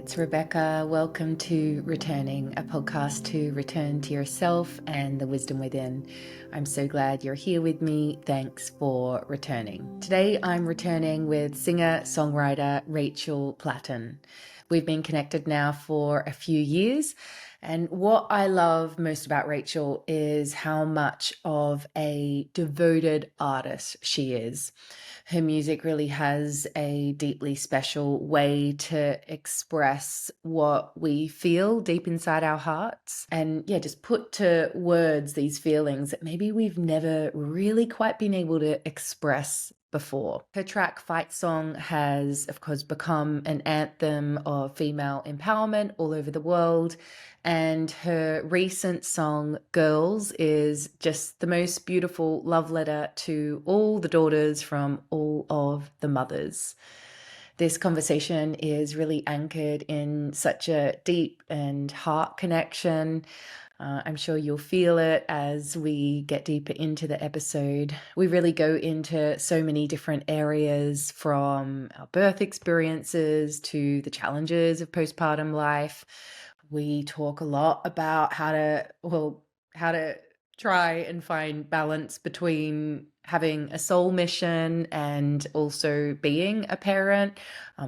it's Rebecca. Welcome to Returning, a podcast to return to yourself and the wisdom within. I'm so glad you're here with me. Thanks for returning. Today I'm returning with singer-songwriter Rachel Platten. We've been connected now for a few years, and what I love most about Rachel is how much of a devoted artist she is. Her music really has a deeply special way to express what we feel deep inside our hearts. And yeah, just put to words these feelings that maybe we've never really quite been able to express before. Her track Fight Song has, of course, become an anthem of female empowerment all over the world. And her recent song, Girls, is just the most beautiful love letter to all the daughters from all of the mothers. This conversation is really anchored in such a deep and heart connection. I'm sure you'll feel it as we get deeper into the episode. We really go into so many different areas, from our birth experiences to the challenges of postpartum life. We talk a lot about how to try and find balance between having a soul mission and also being a parent,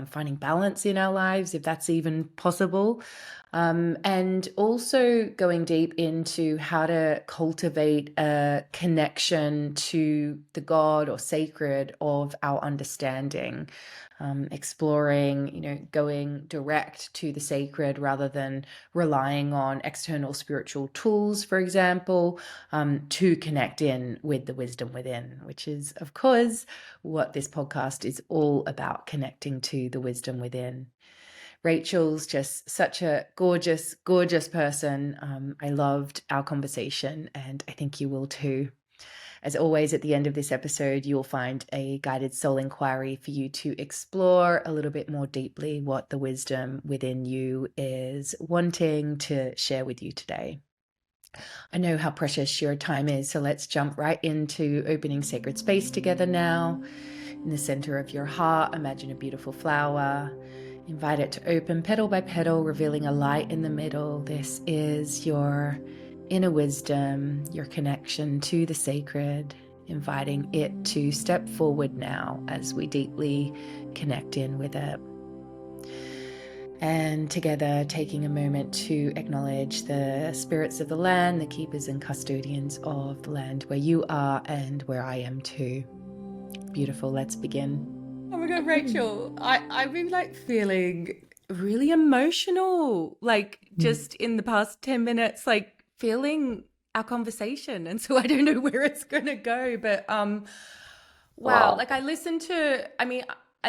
finding balance in our lives, if that's even possible. And also going deep into how to cultivate a connection to the God or sacred of our understanding, exploring, going direct to the sacred rather than relying on external spiritual tools, for example, to connect in with the wisdom within, which is, of course, what this podcast is all about, connecting to the wisdom within. Rachel's just such a gorgeous, gorgeous person. I loved our conversation, and I think you will too. As always, at the end of this episode, you'll find a guided soul inquiry for you to explore a little bit more deeply what the wisdom within you is wanting to share with you today. I know how precious your time is, so let's jump right into opening sacred space together now. In the center of your heart, imagine a beautiful flower. Invite it to open petal by petal, revealing a light in the middle. This is your inner wisdom, your connection to the sacred, inviting it to step forward now as we deeply connect in with it. And together, taking a moment to acknowledge the spirits of the land, the keepers and custodians of the land where you are and where I am too. Beautiful. Let's begin. Oh my God, Rachel, I've been feeling really emotional, just in the past 10 minutes, feeling our conversation. And so I don't know where it's going to go, but wow. Wow. I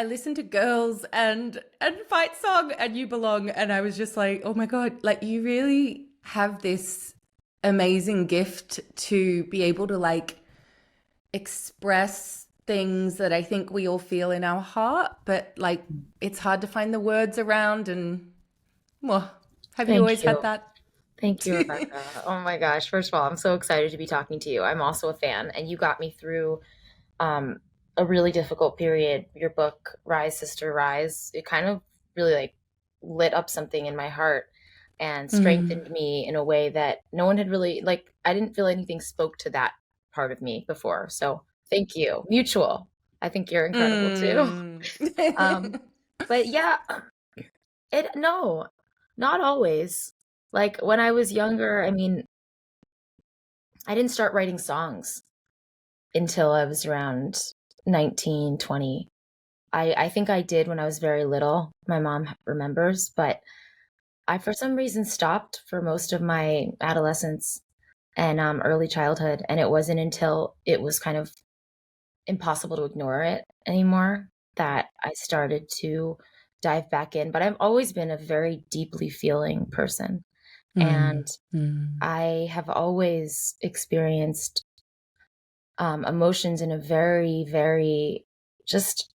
listened to Girls and Fight Song and You Belong. And I was just like, oh my God, you really have this amazing gift to be able to express things that I think we all feel in our heart, but it's hard to find the words around. And well, have you always Thank had you. that? Thank you, Rebecca. Oh my gosh. First of all, I'm so excited to be talking to you. I'm also a fan, and you got me through um, a really difficult period. Your book, Rise, Sister, Rise, it kind of really lit up something in my heart and Mm. strengthened me in a way that no one had really, I didn't feel anything spoke to that part of me before. So thank you. Mutual. I think you're incredible too. Mm. Um, but yeah, no, not always. Like when I was younger, I didn't start writing songs until I was around 19, 20. I think I did when I was very little. My mom remembers, but I, for some reason, stopped for most of my adolescence and early childhood. And it wasn't until it was kind of impossible to ignore it anymore that I started to dive back in. But I've always been a very deeply feeling person. And Mm. Mm. I have always experienced emotions in a very, very just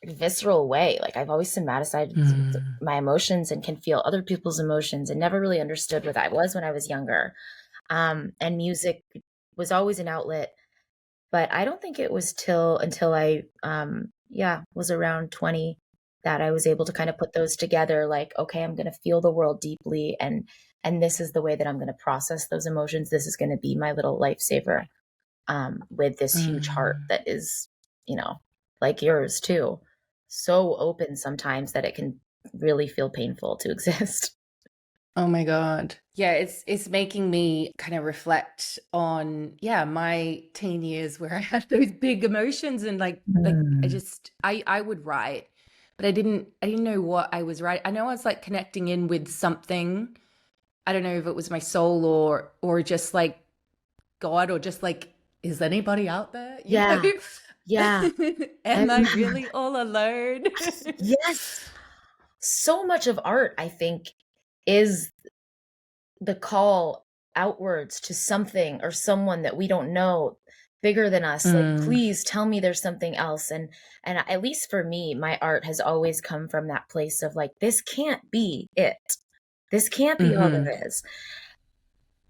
visceral way. Like I've always somaticized Mm. my emotions and can feel other people's emotions and never really understood what that was when I was younger. And music was always an outlet, but I don't think it was until I was around 20 that I was able to kind of put those together, like, okay, I'm going to feel the world deeply, and this is the way that I'm going to process those emotions. This is going to be my little lifesaver, with this huge heart Mm. that is, you know, like yours too, so open sometimes that it can really feel painful to exist. Oh my God. Yeah, it's making me kind of reflect on, yeah, my teen years where I had those big emotions and like Mm. I would write, but I didn't know what I was writing. I know I was like connecting in with something. I don't know if it was my soul or just like God or just like, is anybody out there? You know? Yeah, yeah. I Am I remember really all alone? that. Yes. So much of art, I think, is the call outwards to something or someone that we don't know bigger than us, like, Mm, please tell me there's something else. And at least for me, my art has always come from that place of like, this can't be it, this can't be all mm-hmm, there is,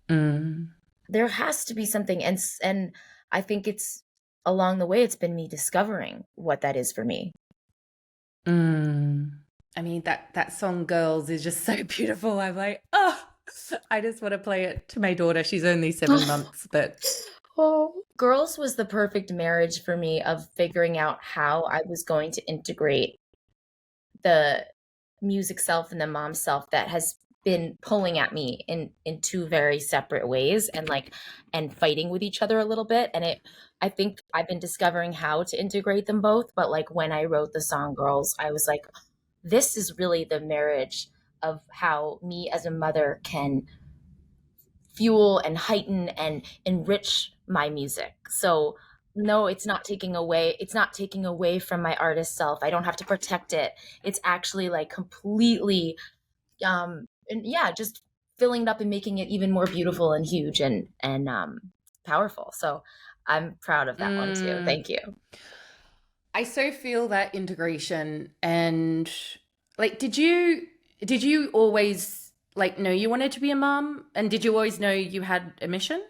mm, there has to be something. And I think it's along the way it's been me discovering what that is for me. mm. I mean that song "Girls" is just so beautiful. I'm like, oh, I just want to play it to my daughter. She's only 7 months, but Oh, Girls was the perfect marriage for me of figuring out how I was going to integrate the music self and the mom self that has been pulling at me in two very separate ways, and like, and fighting with each other a little bit. And it, I think I've been discovering how to integrate them both. But like when I wrote the song Girls, I was like, this is really the marriage of how me as a mother can fuel and heighten and enrich my music. So no, it's not taking away from my artist self. I don't have to protect it. It's actually like completely, and yeah, just filling it up and making it even more beautiful and huge and powerful. So I'm proud of that one too. mm, Thank you. I so feel that integration. And like, did you always like know you wanted to be a mom? And did you always know you had a mission?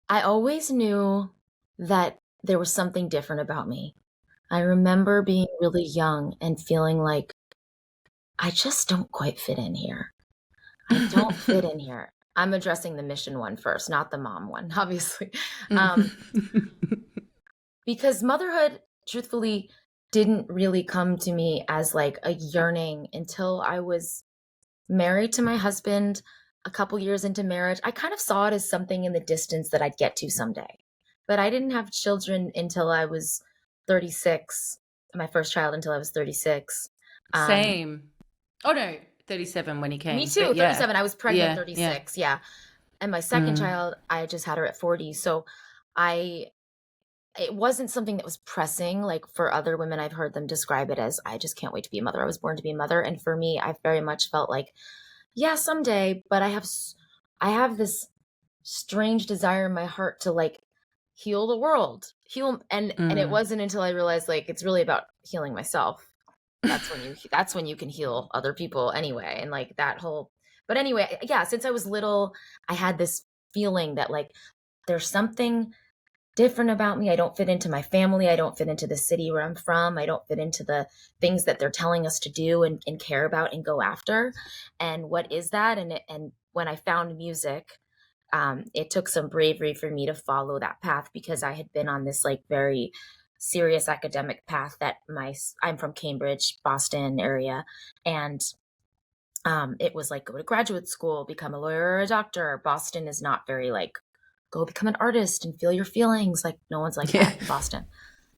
I always knew that there was something different about me. I remember being really young and feeling like I just don't quite fit in here. I don't fit in here. I'm addressing the mission one first, not the mom one, obviously. Um, because motherhood, truthfully, didn't really come to me as like a yearning until I was married to my husband a couple years into marriage. I kind of saw it as something in the distance that I'd get to someday. But I didn't have children until I was 36, my first child until I was 36. Um, Same. Oh no, 37 when he Me came. too, But yeah. 37. I was pregnant Yeah, yeah. 36. Yeah. And my second Mm, child, I just had her at 40. So I, it wasn't something that was pressing. Like for other women, I've heard them describe it as, I just can't wait to be a mother. I was born to be a mother. And for me, I very much felt like, yeah, someday, but I have this strange desire in my heart to like heal the world, heal. And it mm. wasn't until I realized like, it's really about healing myself. That's when you can heal other people anyway, and like that whole, but anyway, yeah, since I was little, I had this feeling that like there's something different about me. I don't fit into my family. I don't fit into the city where I'm from. I don't fit into the things that they're telling us to do and care about and go after. And what is that? And when I found music, it took some bravery for me to follow that path, because I had been on this like very serious academic path that I'm from Cambridge, Boston area, and it was like, go to graduate school, become a lawyer or a doctor. Boston is not very like, go become an artist and feel your feelings. Like no one's like Yeah. that in Boston.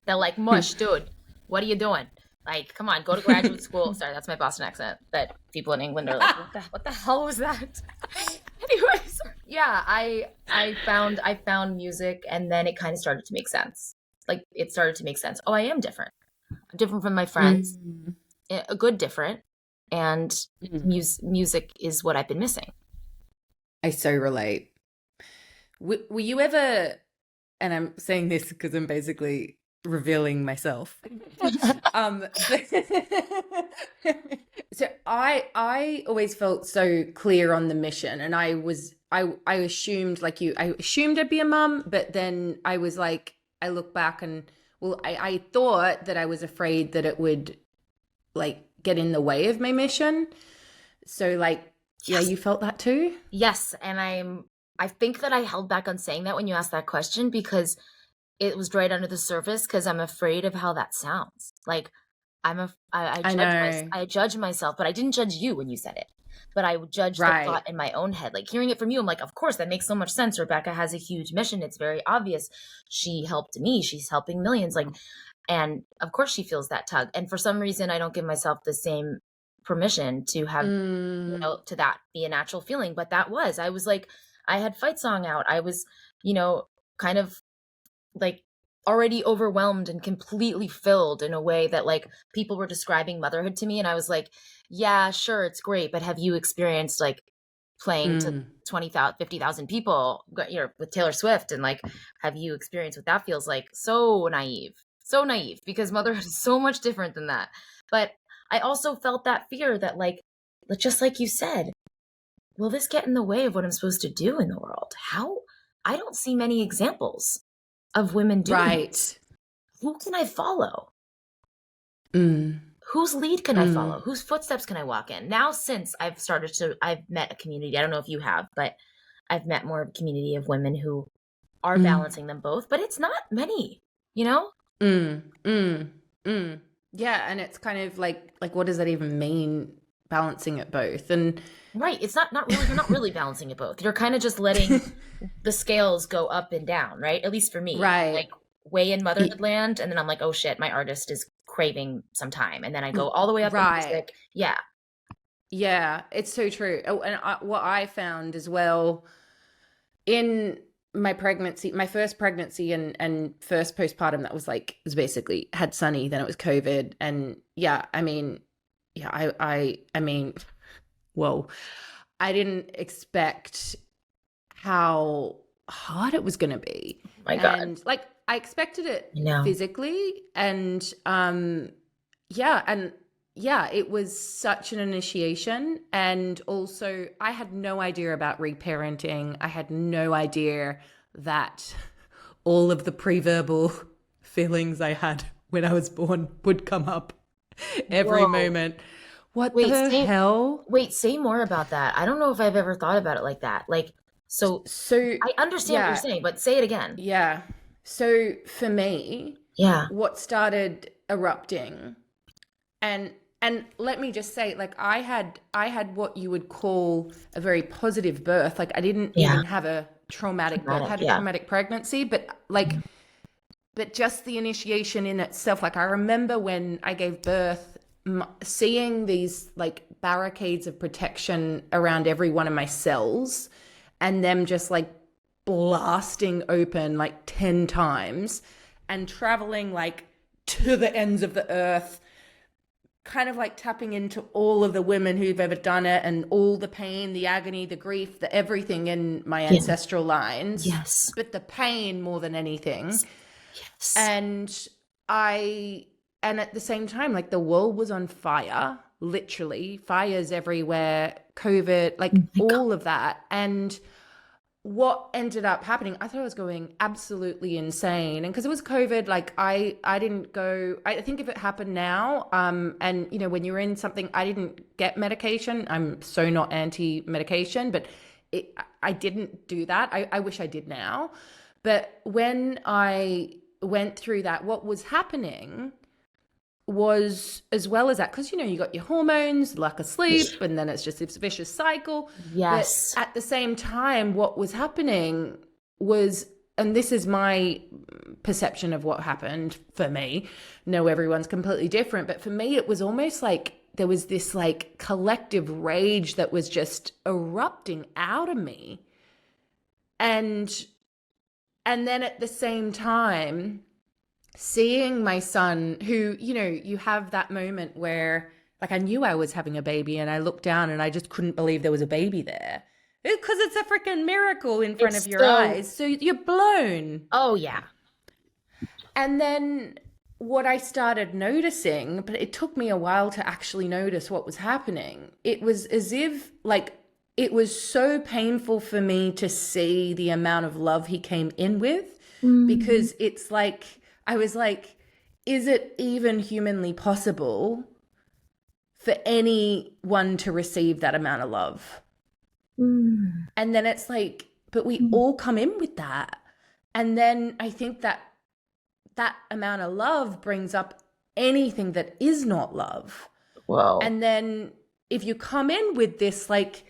They're like, mush, dude, what are you doing? Like, come on, go to graduate school. Sorry, that's my Boston accent. That people in England are like, what the hell was that? Anyways, yeah, I found music, and then it kind of started to make sense. Like it started to make sense. Oh, I am different. I'm different from my friends. Mm, A good different, and mm. music is what I've been missing. I so relate. Were you ever, and I'm saying this because I'm basically revealing myself. But so I always felt so clear on the mission, and I assumed like you, I assumed I'd be a mum, but then I was like, I look back and well, I thought that I was afraid that it would like get in the way of my mission. So like, yeah, Yes. you felt that too? Yes, and I think that I held back on saying that when you asked that question because it was right under the surface because I'm afraid of how that sounds. Like I know. I judge myself, but I didn't judge you when you said it. But I would judge the Right. thought in my own head. Like hearing it from you, I'm like, of course, that makes so much sense. Rebecca has a huge mission. It's very obvious. She helped me. She's helping millions. Like, and of course she feels that tug. And for some reason, I don't give myself the same permission to have, Mm, to that be a natural feeling. But I was like, I had Fight Song out. I was, kind of like already overwhelmed and completely filled in a way that like people were describing motherhood to me and I was like, yeah, sure, it's great, but have you experienced like playing to mm, 20,000, 50,000 people, with Taylor Swift, and like have you experienced what that feels like? So naive. So naive because motherhood is so much different than that. But I also felt that fear that like just like you said, will this get in the way of what I'm supposed to do in the world? How? I don't see many examples of women doing this. right. Who can I follow? Mm, Whose lead can I mm, follow? Whose footsteps can I walk in? Now, since I've met a community, I don't know if you have, but I've met more of a community of women who are mm, balancing them both, but it's not many, you know? mm, mm, mm. Yeah, and it's kind of like what does that even mean, balancing it both? And Right. It's not really, you're not really balancing it both. You're kind of just letting the scales go up and down, right? At least for me. I'm right. like way in Y- motherhood land, and then I'm like, oh shit, my artist is craving some time. And then I go all the way up in Right. music. Yeah. Yeah, it's so true. Oh, and what I found as well in my pregnancy, my first pregnancy and first postpartum, that was like, it was basically had Sunny, then it was COVID. And yeah, I mean, yeah, I mean, whoa, I didn't expect how hard it was going to be. My God. And like, I expected it You know. physically and, yeah. And yeah, it was such an initiation. And also, I had no idea about reparenting. I had no idea that all of the pre-verbal feelings I had when I was born would come up every Whoa. moment. What Wait, the say hell? say more about that. I don't know if I've ever thought about it like that. Like, so So, I understand what you're yeah, saying, but say it again. yeah. So for me, Yeah. what started erupting, and let me just say, like, I had what you would call a very positive birth. Like, I didn't Yeah. even have a traumatic birth. I Traumatic. had a Yeah. traumatic pregnancy, but like, but just the initiation in itself. Like, I remember when I gave birth, seeing these like barricades of protection around every one of my cells, and them just like blasting open like 10 times and traveling like to the ends of the earth, kind of like tapping into all of the women who've ever done it and all the pain, the agony, the grief, the everything in my Yeah. ancestral lines, Yes. but the pain more than anything. Yes. And I, and at the same time, like the world was on fire, literally fires everywhere, COVID, like Oh my God. all of that. And what ended up happening, I thought I was going absolutely insane. And because it was COVID, like I didn't go, I think if it happened now, and you know, when you're in something, I didn't get medication. I'm so not anti-medication, but I didn't do that. I wish I did now. But when I went through that, what was happening was, as well as that, because you know, you got your hormones, lack of sleep, and then it's just this vicious cycle. But Yes. at the same time, what was happening was, and this is my perception of what happened for me, no, everyone's completely different, but for me it was almost like there was this like collective rage that was just erupting out of me. And then at the same time, seeing my son, who, you know, you have that moment where like I knew I was having a baby and I looked down and I just couldn't believe there was a baby there, because it's a freaking miracle in front of It's your so, eyes, so you're blown. oh yeah. And then what I started noticing, but it took me a while to actually notice what was happening, it was as if like it was so painful for me to see the amount of love he came in with, Mm. because it's like I was like, is it even humanly possible for anyone to receive that amount of love? Mm. And then it's like, but we Mm. all come in with that. And then I think that that amount of love brings up anything that is not love. Whoa. And then if you come in with this like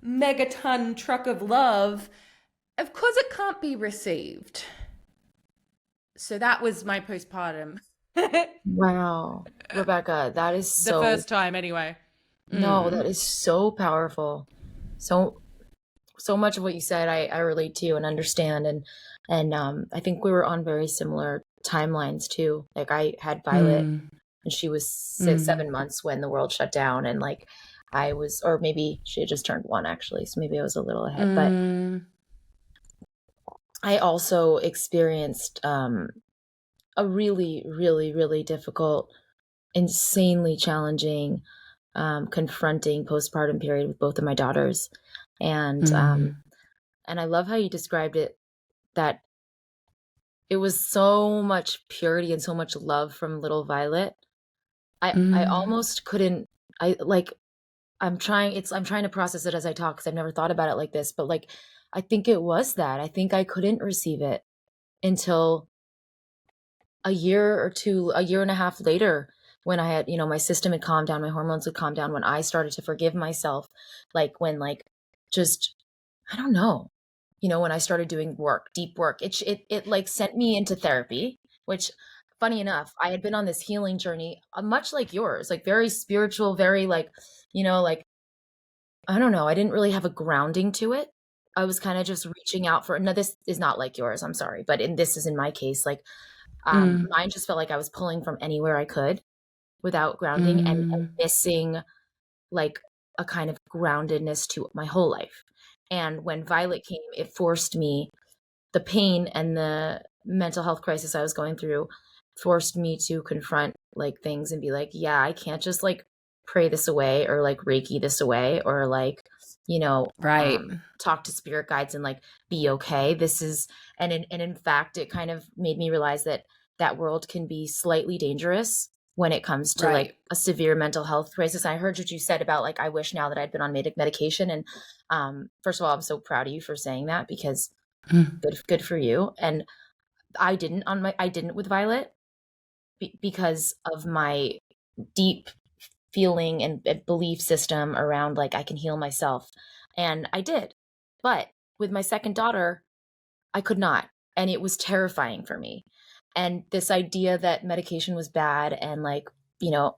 megaton truck of love, of course it can't be received. So that was my postpartum. Wow. Rebecca, that is The so, first time, anyway. no, that is so powerful. So, so much of what you said, I relate to and understand. And I think we were on very similar timelines too. Like I had Violet Mm. and she was Mm. 7 months when the world shut down. And like I was, or maybe she had just turned one actually. So maybe I was a little ahead, but Mm. I also experienced, a really, really, really difficult, insanely challenging, confronting postpartum period with both of my daughters. And Mm. and I love how you described it, that it was so much purity and so much love from little Violet. I Mm. almost couldn't. I like I'm trying to process it as I talk because I've never thought about it like this, but like I think it was that. I think I couldn't receive it until a year or two, a year and a half later, when I had, my system had calmed down, my hormones had calmed down, when I started to forgive myself, like when like just I don't know, when I started doing work, deep work, it like sent me into therapy, which funny enough, I had been on this healing journey, much like yours, like very spiritual, very like, like I don't know, I didn't really have a grounding to it. I was kind of just reaching out for, no, this is not like yours, I'm sorry, but this is in my case, like Mm. mine just felt like I was pulling from anywhere I could without grounding, and Mm. missing like a kind of groundedness to my whole life. And when Violet came, it forced me, the pain and the mental health crisis I was going through forced me to confront like things and be like, yeah, I can't just like pray this away or like Reiki this away or like, you know, Right. talk to spirit guides and like be okay. This is, and in fact, it kind of made me realize that that world can be slightly dangerous when it comes to like Right. a severe mental health crisis. I heard what you said about like, I wish now that I'd been on medication. And first of all, I'm so proud of you for saying that, because Mm. good for you. And I didn't with Violet, because of my deep feeling and belief system around like I can heal myself. And I did. But with my second daughter, I could not. And it was terrifying for me. And this idea that medication was bad and like, you know,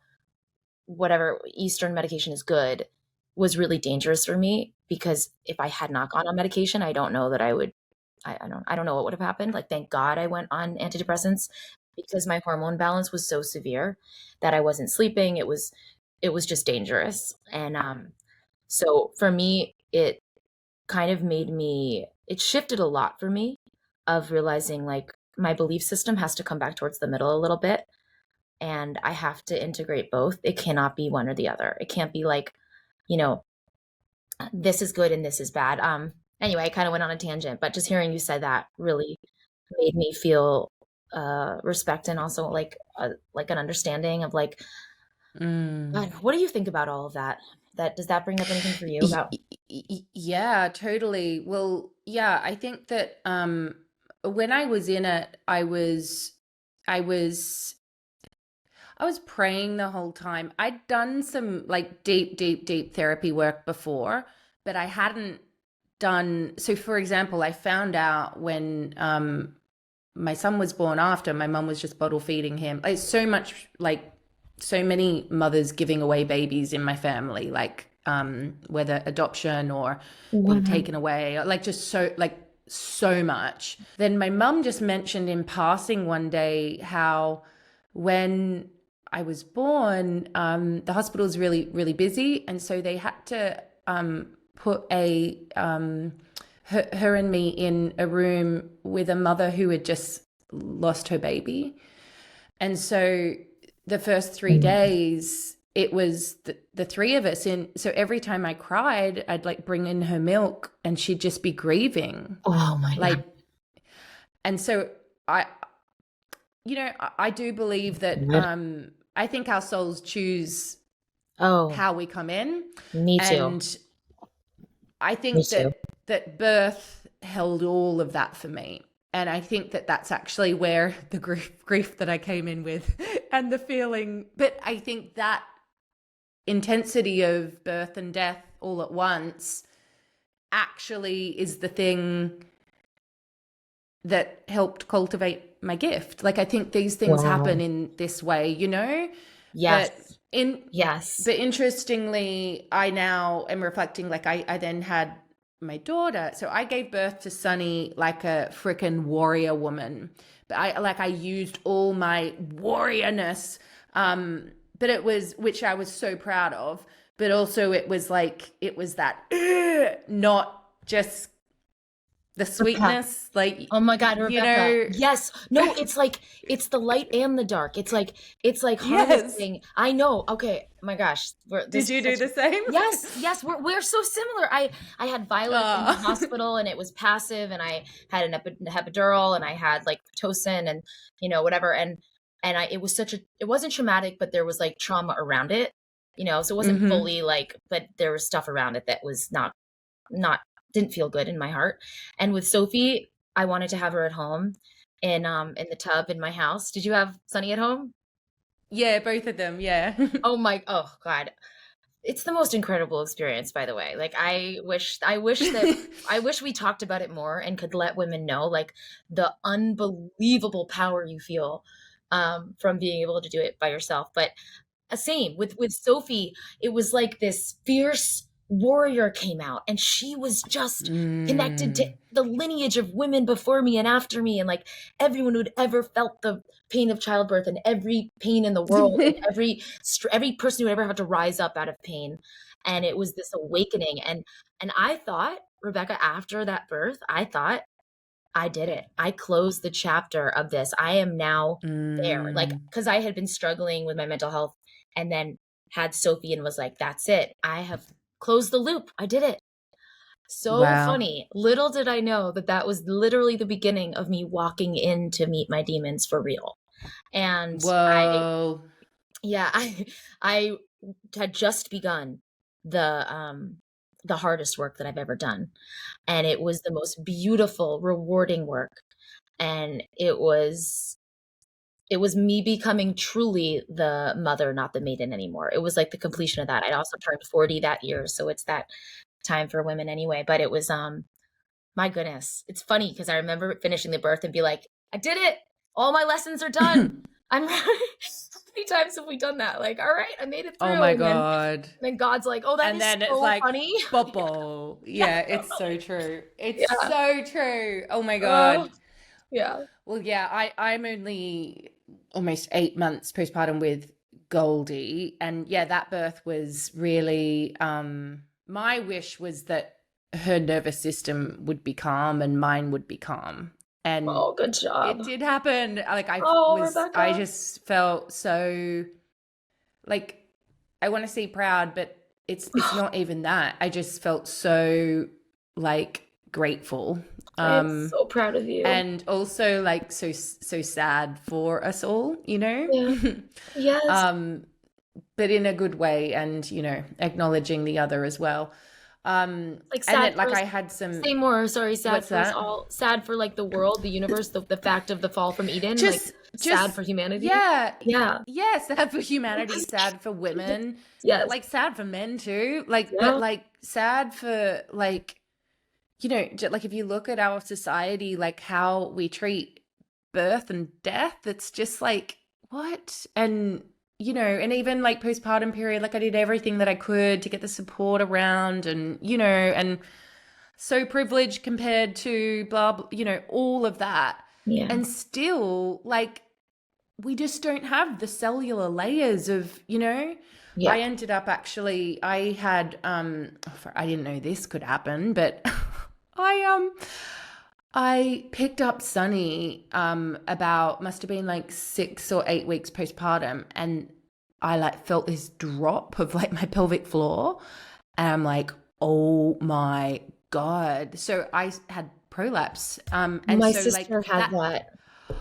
whatever Eastern medication is good was really dangerous for me, because if I had not gone on medication, I don't know that I would, I don't know what would have happened. Like, thank God I went on antidepressants, because my hormone balance was so severe that I wasn't sleeping. It was just dangerous. And so for me, it kind of it shifted a lot for me, of realizing like my belief system has to come back towards the middle a little bit, and I have to integrate both. It cannot be one or the other. It can't be like, you know, this is good and this is bad. Anyway, I kind of went on a tangent, but just hearing you say that really made me feel respect, and also like an understanding of like, Mm. God, what do you think about all of that? That does that bring up anything for you about? Yeah, totally. Well, yeah, I think that when I was in it, I was I was praying the whole time. I'd done some like deep, deep, deep therapy work before, but I hadn't done. So, for example, I found out when my son was born after my mum was just bottle feeding him. It's so much like so many mothers giving away babies in my family, like whether adoption or being Wow. taken away, or like just so much. Then my mum just mentioned in passing one day how when I was born, the hospital was really, really busy. And so they had to put her and me in a room with a mother who had just lost her baby. And so the first 3 days, it was the three of us. And so every time I cried, I'd like bring in her milk and she'd just be grieving. Oh my God. Like, and so I, I do believe that Good. I think our souls choose Oh, how we come in, me too. and I Me think too. that birth held all of that for me. And I think that that's actually where the grief that I came in with and the feeling, but I think that intensity of birth and death all at once actually is the thing that helped cultivate my gift. Like I think these things happen Wow. in this way, but Yes. in Yes. but interestingly, I now am reflecting, like I then had my daughter. So I gave birth to Sunny like a freaking warrior woman. But I used all my warriorness. But it was, which I was so proud of, but also it was that not just the Rebecca. sweetness, like, Oh my God, Rebecca. Yes. No, it's the light and the dark. It's like yes. harnessing. I know. Okay. My gosh. Did This is you do such the same? Yes, yes, we're so similar. I had Violet in the Oh. hospital and it was passive, and I had an epidural, and I had like Pitocin, and whatever, and it was it wasn't traumatic, but there was like trauma around it. So it wasn't Mm-hmm. fully like, but there was stuff around it that was not didn't feel good in my heart. And with Sophie, I wanted to have her at home in the tub in my house. Did you have Sunny at home? Yeah, both of them. Yeah. Oh God. It's the most incredible experience, by the way. Like I wish we talked about it more and could let women know like the unbelievable power you feel from being able to do it by yourself. But same with Sophie, it was like this fierce warrior came out, and she was just connected to Mm. the lineage of women before me and after me, and like everyone who'd ever felt the pain of childbirth and every pain in the world, and every person who ever had to rise up out of pain. And it was this awakening, and I thought, Rebecca, after that birth, I thought I did it. I closed the chapter of this. I am now there. Like, Mm. because I had been struggling with my mental health, and then had Sophie and was like, that's it. I have closed the loop. I did it. So Wow. funny. Little did I know that that was literally the beginning of me walking in to meet my demons for real. And Whoa. yeah, I had just begun the hardest work that I've ever done. And it was the most beautiful, rewarding work. And it was me becoming truly the mother, not the maiden anymore. It was like the completion of that. I'd also turned 40 that year, so it's that time for women anyway. But it was my goodness. It's funny because I remember finishing the birth and be like, I did it. All my lessons are done. I'm how many times have we done that? Like, all right, I made it Oh through. my And God. then God's like, oh, that And is then it's so like, funny. bubble. Yeah, Yeah, it's so totally. true. It's Yeah. so true. Oh my Oh, God. yeah. Well, yeah, I'm only almost 8 months postpartum with Goldie. And yeah, that birth was really, my wish was that her nervous system would be calm and mine would be calm. And Oh, good it job. did happen. Like Oh, I Rebecca. just felt so, like, I want to say proud, but it's not even that. I just felt so, like, grateful. I am Um so proud of you. and also like so sad for us all, Yeah. Yes. um but in a good way, and acknowledging the other as well. Like And sad then for like us. I had some, Say more. Sorry, sad what's for us that? all. Sad for like the world, the universe, the fact of the fall from Eden. Like sad Just for humanity. yeah. Yeah. Yeah, sad for humanity, sad for women, but Yes. like sad for men too, like, but Yeah. like sad for, like, like if you look at our society, like how we treat birth and death, it's just like, what? And and even like postpartum period, like I did everything that I could to get the support around, and and so privileged compared to blah, blah, all of that. Yeah. And still, like, we just don't have the cellular layers of, Yeah. I ended up actually, I had I didn't know this could happen, but I I picked up Sunny about, must have been like 6 or 8 weeks postpartum, and I like felt this drop of like my pelvic floor, and I'm like, oh my God. So I had prolapse, and My so like sister had that, that.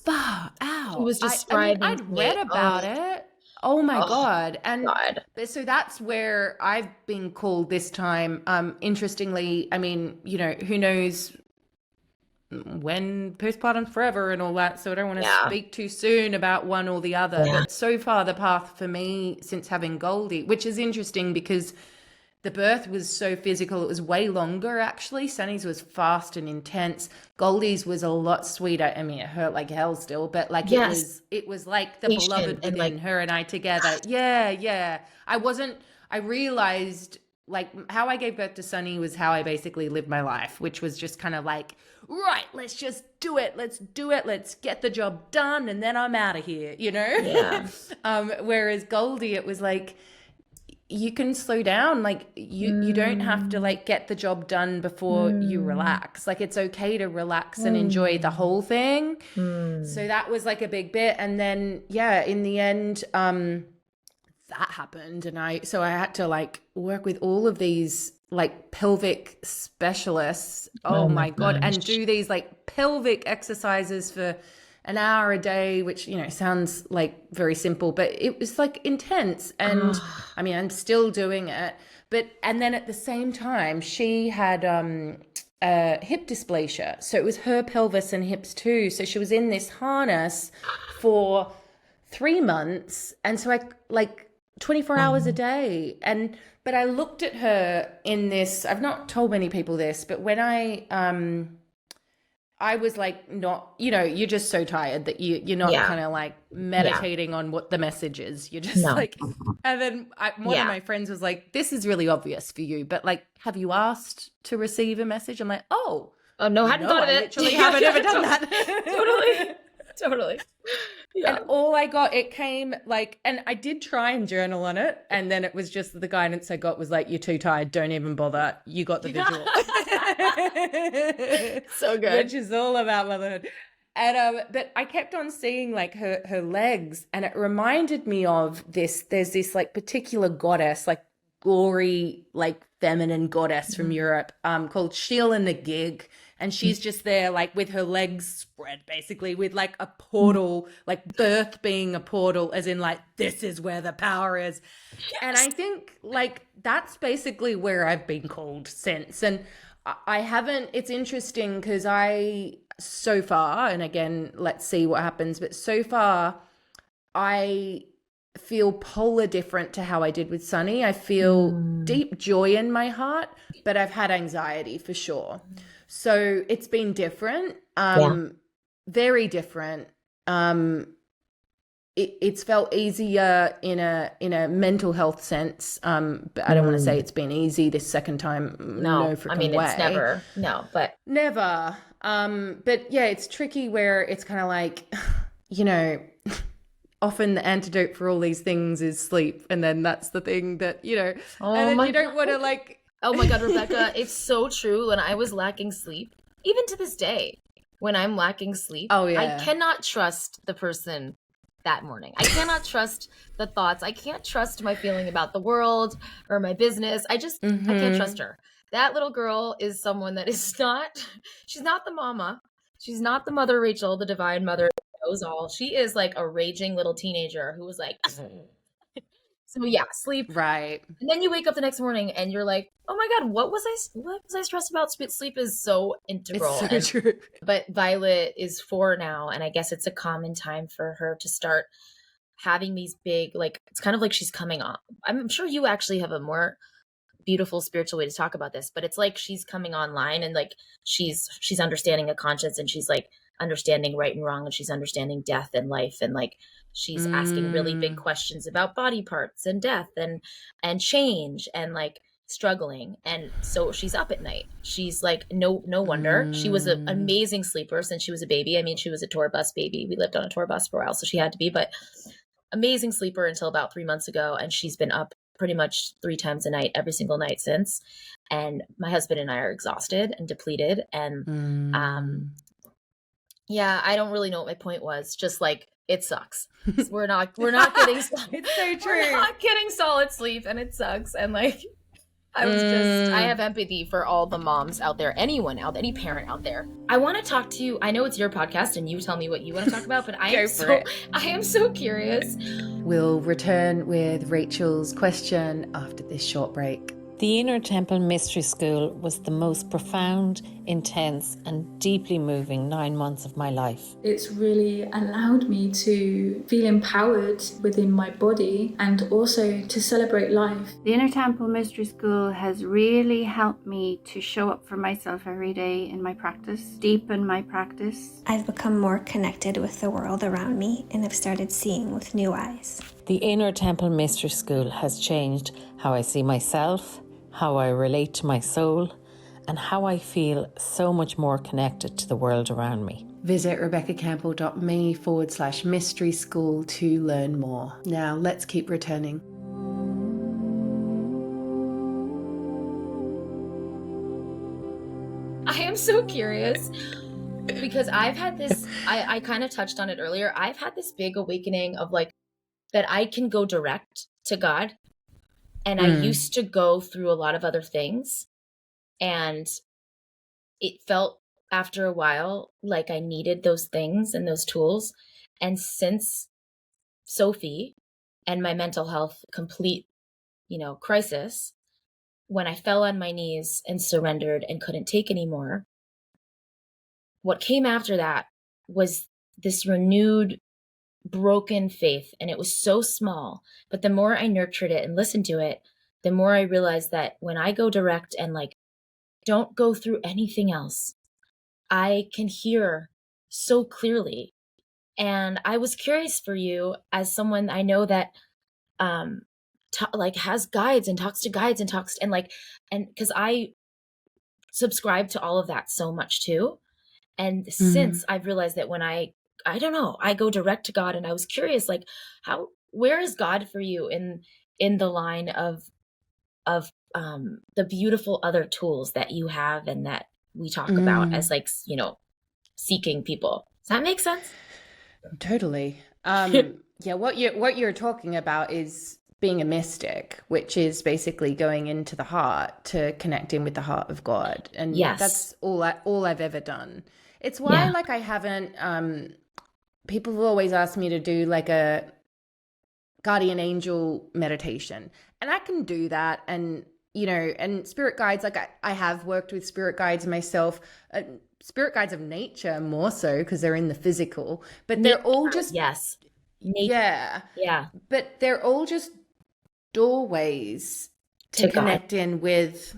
far out. She was I mean, describing I'd to read me. about it. Oh my Oh God. And God. so that's where I've been called this time. Interestingly, I mean, who knows when postpartum's forever and all that. So I don't want to Yeah. speak too soon about one or the other. Yeah. But so far, the path for me since having Goldie, which is interesting because the birth was so physical. It was way longer, actually. Sunny's was fast and intense. Goldie's was a lot sweeter. I mean, it hurt like hell still, but like Yes. it was like the Patient beloved and like, within her and I together. Yeah, yeah. I realized like how I gave birth to Sunny was how I basically lived my life, which was just kind of like, right, let's just do it. Let's do it. Let's get the job done. And then I'm out of here, yeah. Whereas Goldie, it was like, you can slow down. Like you don't have to like get the job done before you relax. Like it's okay to relax and enjoy the whole thing. So that was like a big bit. And then, yeah, in the end, that happened. And I had to like work with all of these like pelvic specialists. Oh my God. gosh. And do these like pelvic exercises for an hour a day, which, sounds like very simple, but it was like intense. And I mean, I'm still doing it. And then at the same time, she had hip dysplasia. So it was her pelvis and hips too. So she was in this harness for 3 months. And so I like 24 hours a day. But I looked at her in this, I've not told many people this, but when I was like, not, you're just so tired that you're not kind of like meditating on what the message is. You're just like, and then one of my friends was like, this is really obvious for you, but like, have you asked to receive a message? I'm like, oh no, hadn't thought of it. Literally haven't ever done that. Totally. Yeah. And all I got, it came like, and I did try and journal on it. And then it was just the guidance I got was like, you're too tired. Don't even bother. You got the visual. So good. Which is all about motherhood. And, but I kept on seeing like her legs, and it reminded me of there's this like particular goddess, like gory, like feminine goddess from Europe, called Sheila the Gig. And she's just there like with her legs spread basically with like a portal, like birth being a portal, as in like, this is where the power is. Yes. And I think like that's basically where I've been called since. And I haven't, it's interesting because so far, and again, let's see what happens, but so far I feel polar different to how I did with Sunny. I feel deep joy in my heart, but I've had anxiety for sure. So it's been different, very different. It's felt easier in a mental health sense, but I don't want to say it's been easy this second time. No freaking I mean, way. It's never. Never. But yeah, it's tricky where it's kind of like, often the antidote for all these things is sleep, and then that's the thing that and then you don't want to like. Oh my God, Rebecca, it's so true. When I was lacking sleep, even to this day, when I'm lacking sleep, I cannot trust the person that morning. I cannot trust the thoughts. I can't trust my feeling about the world or my business. I can't trust her. That little girl is someone that is she's not the mama. She's not the mother Rachel, the divine mother who knows all. She is like a raging little teenager who was like, so yeah, sleep. Right. And then you wake up the next morning and you're like, oh my God, what was I stressed about? Sleep is so integral. It's so true. But Violet is 4 now, and I guess it's a common time for her to start having these big, like, it's kind of like she's coming on. I'm sure you actually have a more beautiful spiritual way to talk about this, but it's like she's coming online, and like she's understanding a conscience, and she's like understanding right and wrong, and she's understanding death and life, and like she's asking really big questions about body parts and death and change and like struggling. And so she's up at night. She's like, no wonder. She was an amazing sleeper since she was a baby. I mean, she was a tour bus baby. We lived on a tour bus for a while, so she had to be, but amazing sleeper until about 3 months ago. And she's been up pretty much 3 times a night, every single night since. And my husband and I are exhausted and depleted. And I don't really know what my point was. Just like, it sucks. We're not getting It's so true. We're not getting solid sleep, and it sucks. And like, I Mm, have empathy for all the moms out there, anyone out, any parent out there. I want to talk to you. I know it's your podcast and you tell me what you want to talk about, but go for it. I am so curious. We'll return with Rachel's question after this short break. The Inner Temple Mystery School was the most profound, intense, and deeply moving 9 months of my life. It's really allowed me to feel empowered within my body and also to celebrate life. The Inner Temple Mystery School has really helped me to show up for myself every day in my practice, deepen my practice. I've become more connected with the world around me and have started seeing with new eyes. The Inner Temple Mystery School has changed how I see myself, how I relate to my soul, and how I feel so much more connected to the world around me. Visit rebeccacampbell.me/mystery school to learn more. Now let's keep returning. I am so curious because I've had this, I kind of touched on it earlier. I've had this big awakening of like that I can go direct to God. And I used to go through a lot of other things. And it felt after a while like I needed those things and those tools. And since Sophie and my mental health complete, crisis, when I fell on my knees and surrendered and couldn't take anymore, what came after that was this renewed broken faith, and it was so small, but the more I nurtured it and listened to it, the more I realized that when I go direct and like don't go through anything else, I can hear so clearly. And I was curious for you as someone I know that has guides and talks to guides and because I subscribe to all of that so much too. And since I've realized that when I don't know, I go direct to God, and I was curious, like, where is God for you in the line of the beautiful other tools that you have and that we talk about as seeking people. Does that make sense? Totally. Yeah, what you're talking about is being a mystic, which is basically going into the heart to connect in with the heart of God. And that's all I've ever done. It's why I haven't people have always asked me to do like a guardian angel meditation, and I can do that. And and spirit guides, like I have worked with spirit guides myself, spirit guides of nature more so because they're in the physical, but they're all just nature. But they're all just doorways to connect in with.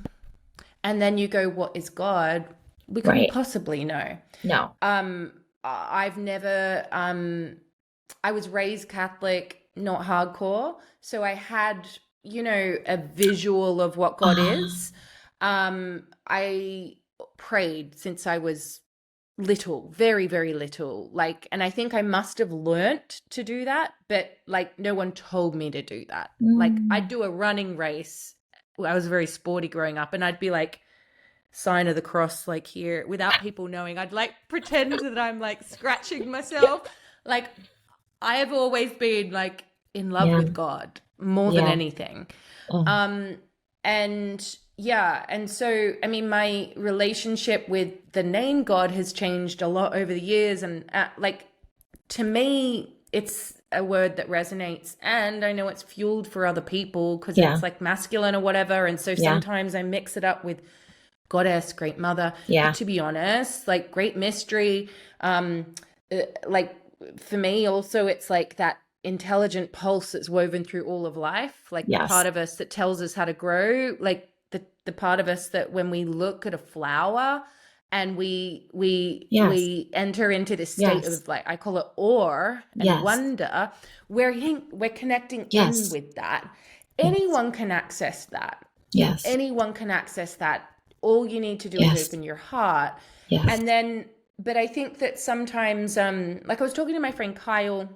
And then you go, what is God? We couldn't possibly know. No. I've never I was raised Catholic, not hardcore, so I had a visual of what God is. I prayed since I was little, very, very little, and I think I must have learnt to do that, but no one told me to do that. I'd do a running race. I was very sporty growing up, and I'd be sign of the cross here without people knowing. I'd pretend that I'm scratching myself. I have always been in love with God more than anything. And so I mean, my relationship with the name God has changed a lot over the years, and to me it's a word that resonates, and I know it's fueled for other people because it's masculine or whatever, and so sometimes I mix it up with goddess, great mother. But to be honest, great mystery, for me also it's that intelligent pulse that's woven through all of life, the part of us that tells us how to grow, the part of us that when we look at a flower and we enter into this state of I call it awe and wonder, we're connecting in with that. Anyone can access that. Anyone can access that. All you need to do is open your heart. And then, but I think that sometimes, I was talking to my friend Kyle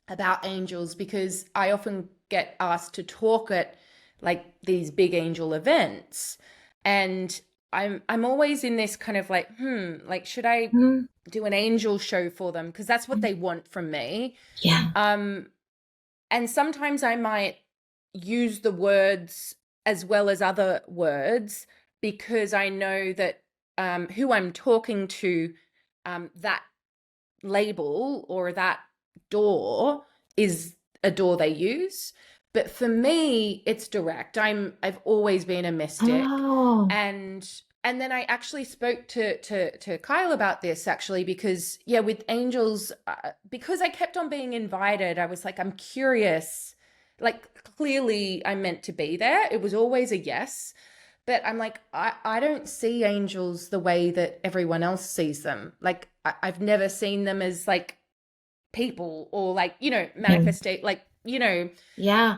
about angels, because I often get asked to talk at these big angel events, and I'm always in this kind of should I do an angel show for them, because that's what they want from me. And sometimes I might use the words as well as other words, because I know that who I'm talking to, that label or that door is a door they use. But for me, it's direct. I've always been a mystic. Oh, And then I actually spoke to Kyle about this, actually, because with angels, because I kept on being invited, I was like, I'm curious. Like, clearly I'm meant to be there. It was always a yes. But I'm like, I don't see angels the way that everyone else sees them. Like, I've never seen them as like people or like, manifestate, like, yeah.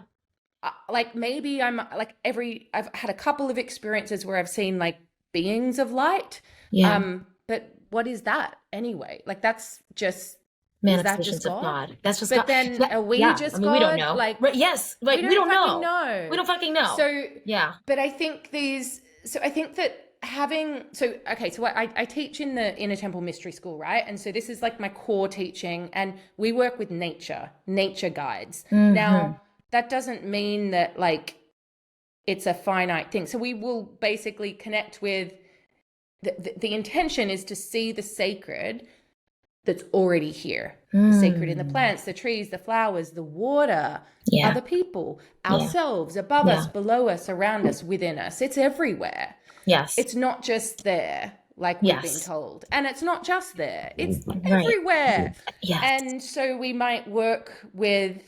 like maybe I'm like I've had a couple of experiences where I've seen like beings of light. Yeah. But what is that anyway? Like, that's just, is that Manifestations just of God? God. That's just But God. then Yeah, are we yeah. just I mean, God? we don't know. Like, Right, yes. Like, we don't fucking know. We don't fucking know. So yeah. But I think I think that I teach in the Inner Temple Mystery School, right? And so this is like my core teaching, and we work with nature guides. Mhm. Now, that doesn't mean that like it's a finite thing. So we will basically connect with the intention is to see the sacred that's already here. The sacred in the plants, the trees, the flowers, the water, Yeah. other people, ourselves, above us, below us, around us, within us. It's everywhere. Yes. It's not just there, like we've been told. And it's not just there. It's everywhere. Yes. And so we might work with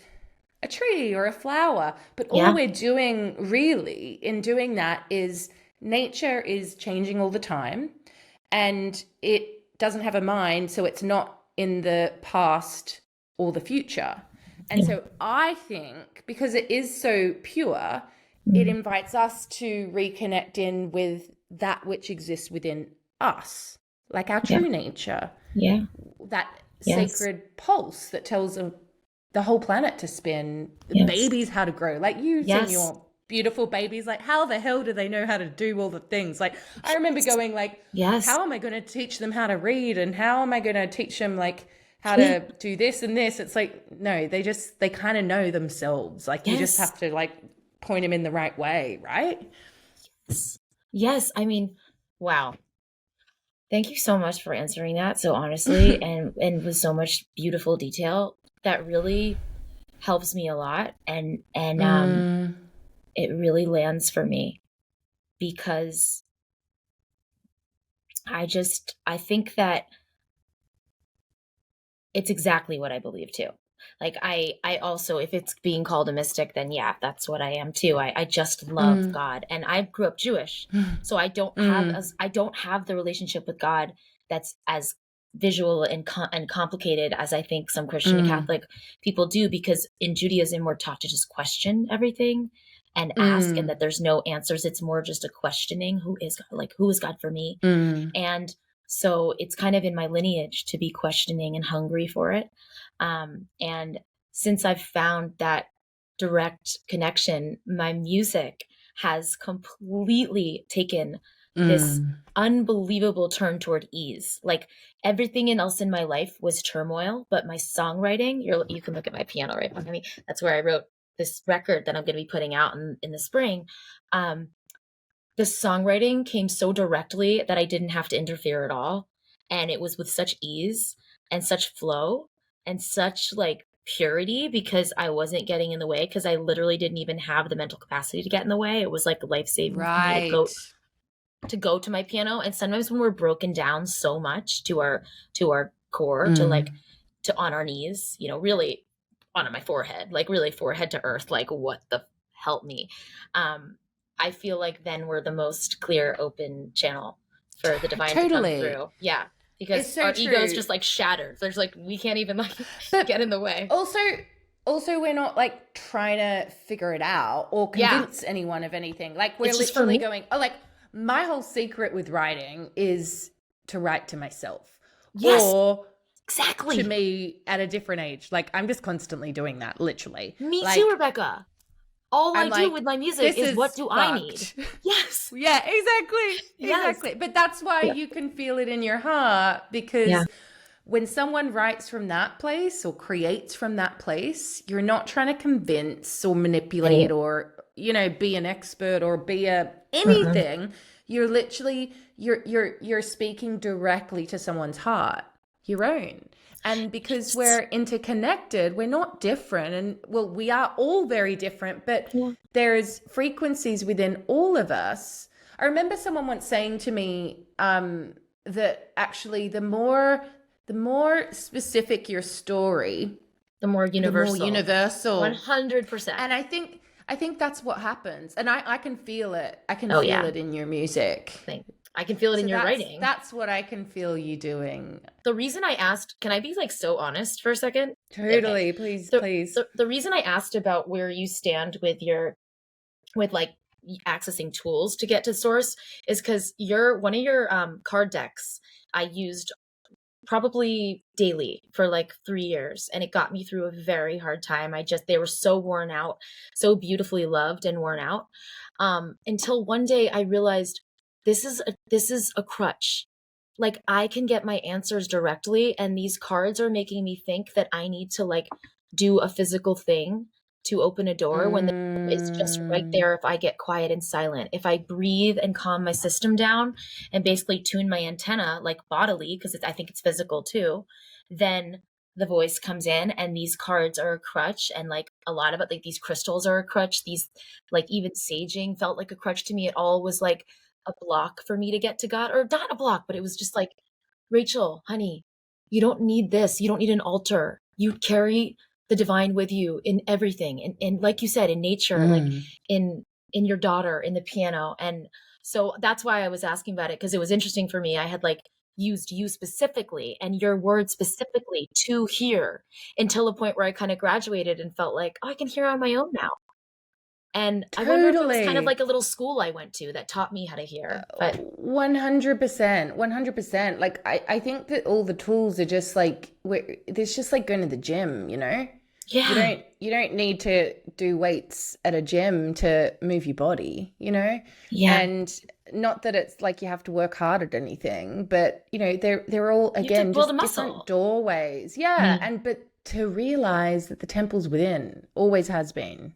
a tree or a flower, but all we're doing really in doing that is nature is changing all the time, and it doesn't have a mind, so it's not in the past or the future. And so I think because it is so pure, it invites us to reconnect in with that which exists within us, like our true nature. Yeah. That sacred pulse that tells the whole planet to spin, the babies how to grow. Like, you've seen your beautiful babies, like how the hell do they know how to do all the things? Like, I remember going like, how am I going to teach them how to read, and how am I going to teach them like how to do this and this? It's like, no, they kind of know themselves. Like, you just have to like point them in the right way, right? Yes. I mean, wow. Thank you so much for answering that so honestly and with so much beautiful detail. That really helps me a lot, and it really lands for me, because I think that it's exactly what I believe too. Like, I also, if it's being called a mystic, then that's what I am too. I just love God, and I grew up Jewish, so I don't have the relationship with God that's as visual and complicated as I think some Christian and Catholic people do, because in Judaism we're taught to just question everything and ask, and that there's no answers. It's more just a questioning. Who is God? Like, who is God for me? And so it's kind of in my lineage to be questioning and hungry for it. And since I've found that direct connection, my music has completely taken this unbelievable turn toward ease. Like, everything else in my life was turmoil, but my songwriting, you can look at my piano right behind me. That's where I wrote this record that I'm going to be putting out in the spring. The songwriting came so directly that I didn't have to interfere at all. And it was with such ease and such flow and such like purity, because I wasn't getting in the way, because I literally didn't even have the mental capacity to get in the way. It was like life-saving for me to go to my piano. And sometimes when we're broken down so much to our core, to on our knees, really on my forehead, like really forehead to earth, like, what the help me. I feel like then we're the most clear, open channel for the divine to come through. Yeah. Because our ego's just like shattered. There's like, we can't even like get in the way. Also, we're not like trying to figure it out or convince anyone of anything. Like, we're literally going, like, my whole secret with writing is to write to myself. Yes. Or exactly. To me at a different age. Like, I'm just constantly doing that, literally. Me too, Rebecca. All I do with my music is what do I need? Yes. Yeah, exactly. Yes. Exactly. But that's why you can feel it in your heart, because when someone writes from that place or creates from that place, you're not trying to convince or manipulate or, be an expert or be a Mm-hmm. anything. You're literally you're speaking directly to someone's heart, your own. And because we're interconnected, we're not different. And well, we are all very different, but there's frequencies within all of us. I remember someone once saying to me that actually the more specific your story, The more universal. 100%. 100%. And I think that's what happens. And I can feel it. I can Oh, feel yeah. it in your music. I can feel it in your writing. That's what I can feel you doing. The reason I asked, can I be like so honest for a second? Totally. Okay. Please. The reason I asked about where you stand with like accessing tools to get to source is because one of your card decks I used probably daily for like 3 years, and it got me through a very hard time. They were so worn out, so beautifully loved and worn out, until one day I realized this is a crutch. Like, I can get my answers directly, and these cards are making me think that I need to like do a physical thing to open a door when it's just right there. If I get quiet and silent, if I breathe and calm my system down and basically tune my antenna like bodily, because I think it's physical too, then the voice comes in, and these cards are a crutch. And like a lot of it, like these crystals are a crutch. These, like, even saging felt like a crutch to me. It all was like a block for me to get to God, or not a block, but it was just like, Rachel, honey, you don't need this. You don't need an altar. You carry the divine with you in everything. And like you said, in nature, like in your daughter, in the piano. And so that's why I was asking about it, because it was interesting for me. I had like used you specifically and your words specifically to hear until a point where I kind of graduated and felt like, oh, I can hear on my own now. And I wonder if it was kind of like a little school I went to that taught me how to hear. But 100%. Like, I think that all the tools are just like, there's just like going to the gym, yeah, you don't need to do weights at a gym to move your body, Yeah. And not that it's like you have to work hard at anything, but they're all, again, build just a muscle. different doorways. Yeah. But to realize that the temple's within always has been.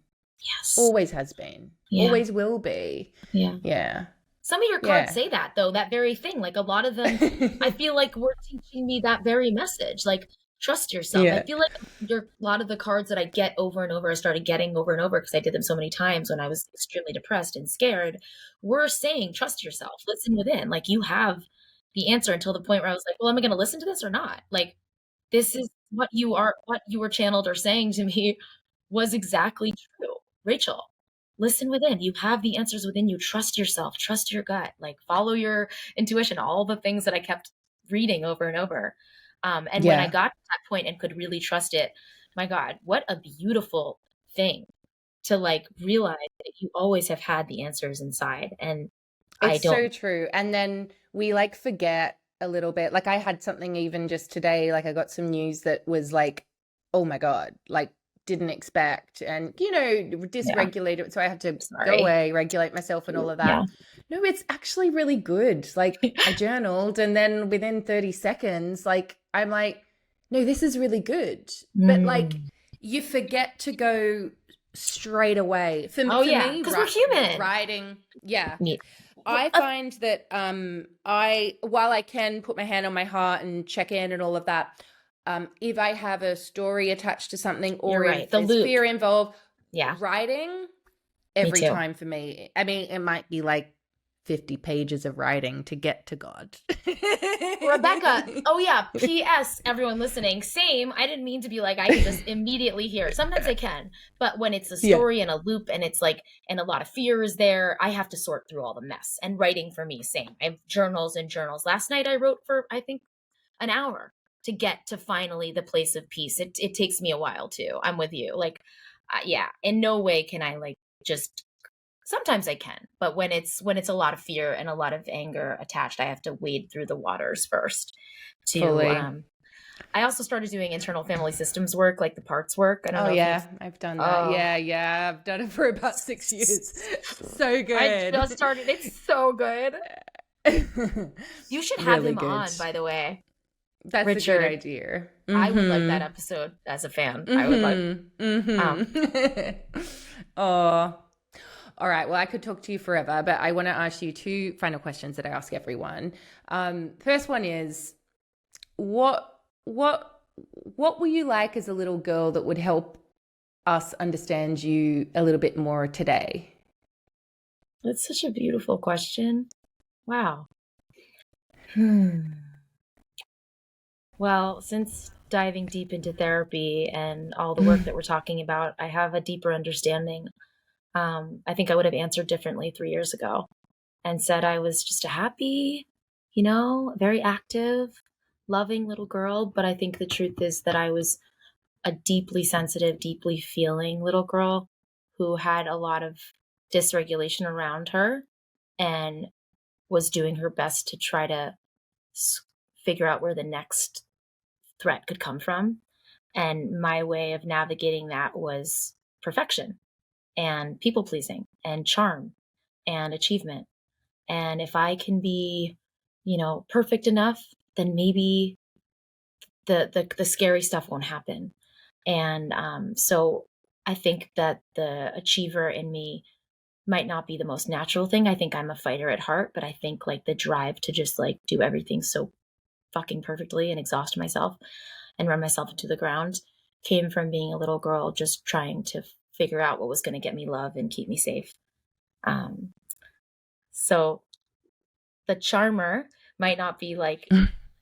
Yes. Always has been. Yeah. Always will be. Yeah. Yeah. Some of your cards say that, though, that very thing. Like, a lot of them, I feel like were teaching me that very message. Like, trust yourself. I feel like a lot of the cards that I get over and over, I started getting over and over because I did them so many times when I was extremely depressed and scared, were saying, trust yourself, listen within. Like, you have the answer, until the point where I was like, well, am I going to listen to this or not? Like, this is what you were channeled or saying to me was exactly true. Rachel, listen within. You have the answers within you. Trust yourself, trust your gut, like follow your intuition, all the things that I kept reading over and over. And when I got to that point and could really trust it, my God, what a beautiful thing to like realize that you always have had the answers inside. And it's so true. And then we like forget a little bit. Like, I had something even just today, like I got some news that was like, oh my God, like, didn't expect, and dysregulated. So I had to go away, regulate myself and all of that. No, it's actually really good. Like, I journaled, and then within 30 seconds, like, I'm like, no, this is really good. But like, you forget to go straight away. For me, because we're human. Writing, I find that while I can put my hand on my heart and check in and all of that, if I have a story attached to something, or if there's fear involved, writing every time for me. I mean, it might be like 50 pages of writing to get to God. Rebecca, oh yeah, P.S. everyone listening, same. I didn't mean to be like, I can just immediately hear. Sometimes I can, but when it's a story and a loop, and it's like, and a lot of fear is there, I have to sort through all the mess. And writing for me, same. I have journals and journals. Last night I wrote for, I think, an hour to get to finally the place of peace. It takes me a while too. I'm with you. Like, in no way can I like just, sometimes I can, but when it's a lot of fear and a lot of anger attached, I have to wade through the waters first to, I also started doing internal family systems work, like the parts work. I don't know. I've done that. Yeah. I've done it for about 6 years. So good. I just started. It's so good. You should have him on, by the way. That's Richard, a good idea. I would like that episode as a fan. I would like. All right. Well, I could talk to you forever, but I want to ask you two final questions that I ask everyone. First one is, what were you like as a little girl that would help us understand you a little bit more today? That's such a beautiful question. Wow. Well, since diving deep into therapy and all the work that we're talking about, I have a deeper understanding. I think I would have answered differently 3 years ago and said I was just a happy, very active, loving little girl. But I think the truth is that I was a deeply sensitive, deeply feeling little girl who had a lot of dysregulation around her and was doing her best to try to figure out where the next threat could come from. And my way of navigating that was perfection and people pleasing and charm and achievement. And if I can be, perfect enough, then maybe the scary stuff won't happen. And so I think that the achiever in me might not be the most natural thing. I think I'm a fighter at heart, but I think like the drive to just like do everything so fucking perfectly and exhaust myself and run myself into the ground came from being a little girl just trying to figure out what was going to get me love and keep me safe. So the charmer might not be like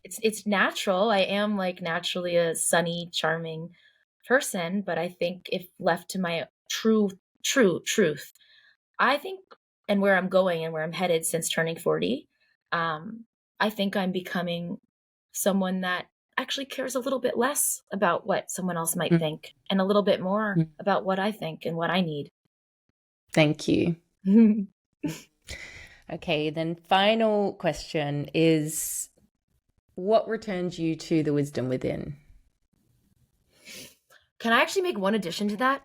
it's natural. I am like naturally a sunny, charming person, but I think if left to my true truth, I think, and where I'm going and where I'm headed since turning 40, I think I'm becoming someone that actually cares a little bit less about what someone else might think and a little bit more about what I think and what I need. Thank you. Okay, then final question is, what returns you to the wisdom within? Can I actually make one addition to that?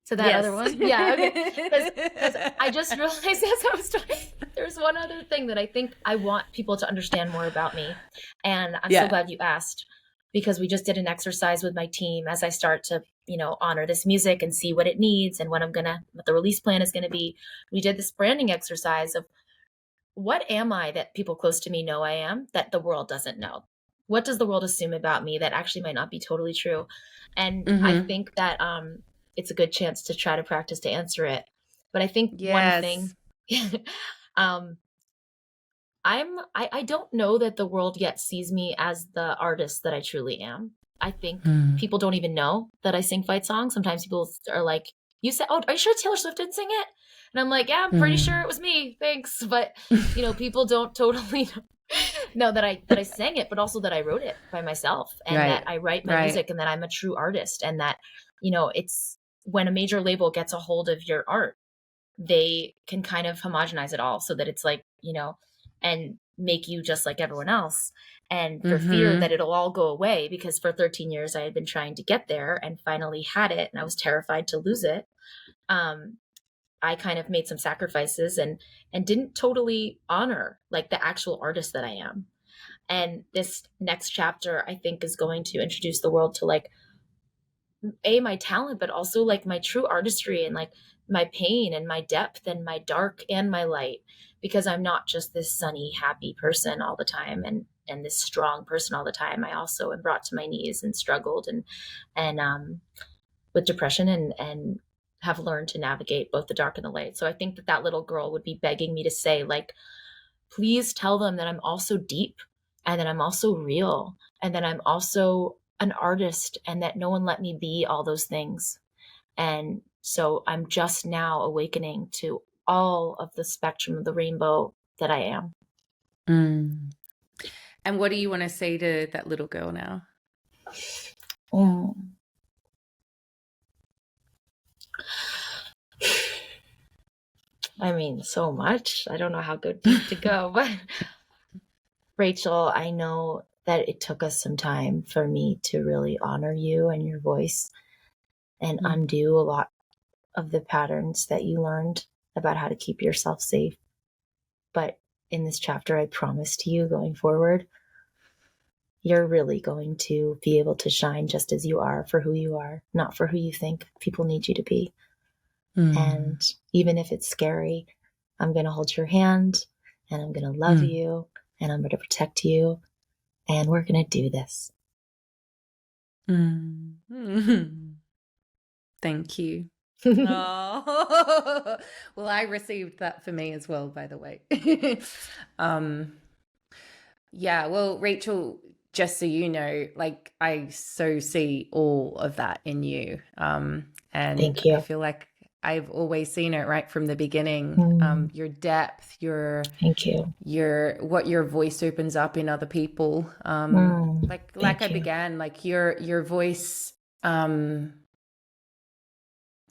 To that Yes. other one? Yeah, okay. Because I just realized as I was talking, there's one other thing that I think I want people to understand more about me. And I'm so glad you asked, because we just did an exercise with my team as I start to, honor this music and see what it needs and what the release plan is going to be. We did this branding exercise of what am I that people close to me know I am that the world doesn't know? What does the world assume about me that actually might not be totally true? And I think that it's a good chance to try to practice to answer it. But I think one thing, I don't know that the world yet sees me as the artist that I truly am. I think people don't even know that I sing fight songs. Sometimes people are like, you said, oh, are you sure Taylor Swift didn't sing it? And I'm like, yeah, I'm pretty sure it was me. Thanks. But, people don't totally know that I sang it, but also that I wrote it by myself and that I write my music and that I'm a true artist and that, it's when a major label gets a hold of your art, they can kind of homogenize it all so that it's like, and make you just like everyone else. And for fear that it'll all go away, because for 13 years I had been trying to get there and finally had it and I was terrified to lose it. I kind of made some sacrifices and didn't totally honor like the actual artist that I am. And this next chapter, I think, is going to introduce the world to like, my talent, but also like my true artistry and like my pain and my depth and my dark and my light, because I'm not just this sunny, happy person all the time and this strong person all the time. I also am brought to my knees and struggled and with depression and have learned to navigate both the dark and the light. So I think that little girl would be begging me to say, like, please tell them that I'm also deep and that I'm also real and that I'm also an artist and that no one let me be all those things. And so I'm just now awakening to all of the spectrum of the rainbow that I am. And what do you want to say to that little girl now? I mean, so much. I don't know how deep to go, but Rachel, I know that it took us some time for me to really honor you and your voice and undo a lot of the patterns that you learned about how to keep yourself safe. But in this chapter, I promise to you going forward, you're really going to be able to shine just as you are for who you are, not for who you think people need you to be. And even if it's scary, I'm going to hold your hand and I'm going to love you and I'm going to protect you and we're going to do this. Thank you. Oh, well, I received that for me as well, by the way. Yeah, well, Rachel, just so you know, like I so see all of that in you. And Thank you. I feel like I've always seen it right from the beginning. Your depth, Thank you. what your voice opens up in other people. Like I began, like your voice,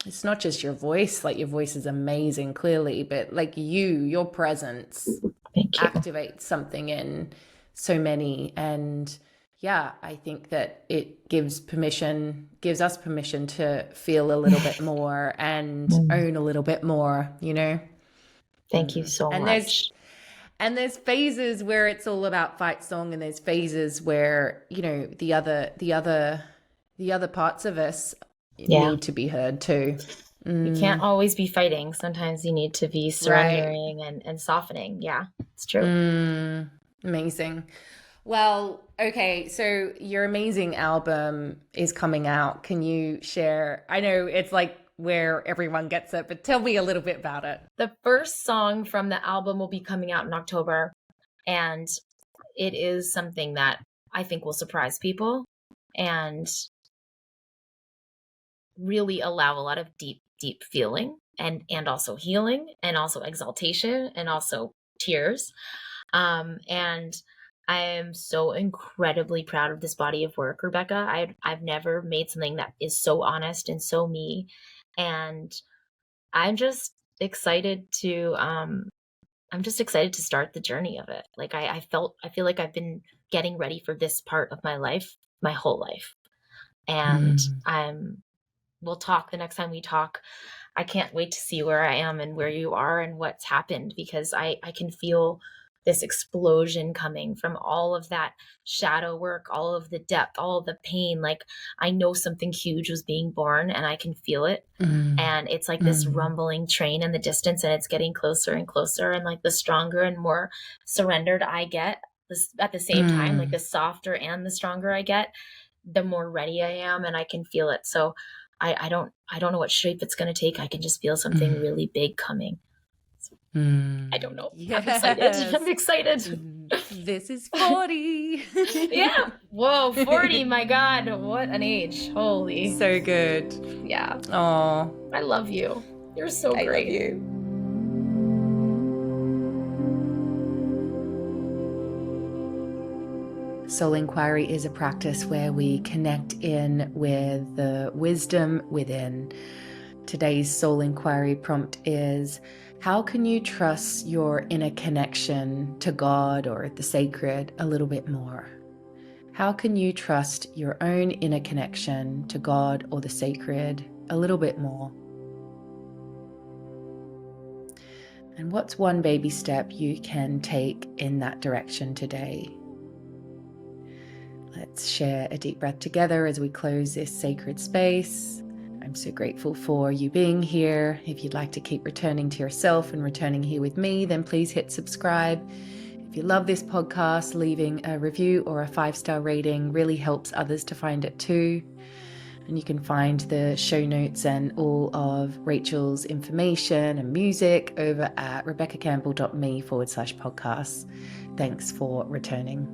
it's not just your voice, like your voice is amazing, clearly, but like your presence activates something in so many. And yeah, I think that it gives us permission to feel a little bit more and own a little bit more, you know? Thank you so much. There's phases where it's all about fight song, and there's phases where, you know, the other parts of us need to be heard too. You can't always be fighting. Sometimes you need to be surrendering and softening. Yeah, it's true. Amazing. Well, okay, so your amazing album is coming out. Can you share? I know it's like where everyone gets it, but tell me a little bit about it. The first song from the album will be coming out in October, and it is something that I think will surprise people and really allow a lot of deep feeling and also healing and also exaltation and also tears. And I am so incredibly proud of this body of work, Rebecca. I've never made something that is so honest and so me. And I'm just excited to start the journey of it. Like I feel like I've been getting ready for this part of my life, my whole life. And we'll talk the next time we talk. I can't wait to see where I am and where you are and what's happened, because I can feel this explosion coming from all of that shadow work, all of the depth, all of the pain. Like I know something huge was being born and I can feel it. And it's like this rumbling train in the distance, and it's getting closer and closer. And like the stronger and more surrendered I get at the same time, like the softer and the stronger I get, the more ready I am and I can feel it. So I don't know what shape it's going to take. I can just feel something really big coming. I don't know. Yes. I'm excited. This is 40. Yeah. Whoa, 40. My God. What an age. Holy. So good. Yeah. Oh, I love you. You're so great. I love you. Soul Inquiry is a practice where we connect in with the wisdom within. Today's Soul Inquiry prompt is, how can you trust your inner connection to God or the sacred a little bit more? How can you trust your own inner connection to God or the sacred a little bit more? And what's one baby step you can take in that direction today? Let's share a deep breath together as we close this sacred space. I'm so grateful for you being here. If you'd like to keep returning to yourself and returning here with me, then please hit subscribe. If you love this podcast, leaving a review or a 5-star rating really helps others to find it too. And you can find the show notes and all of Rachel's information and music over at rebeccacampbell.me/podcasts. Thanks for returning.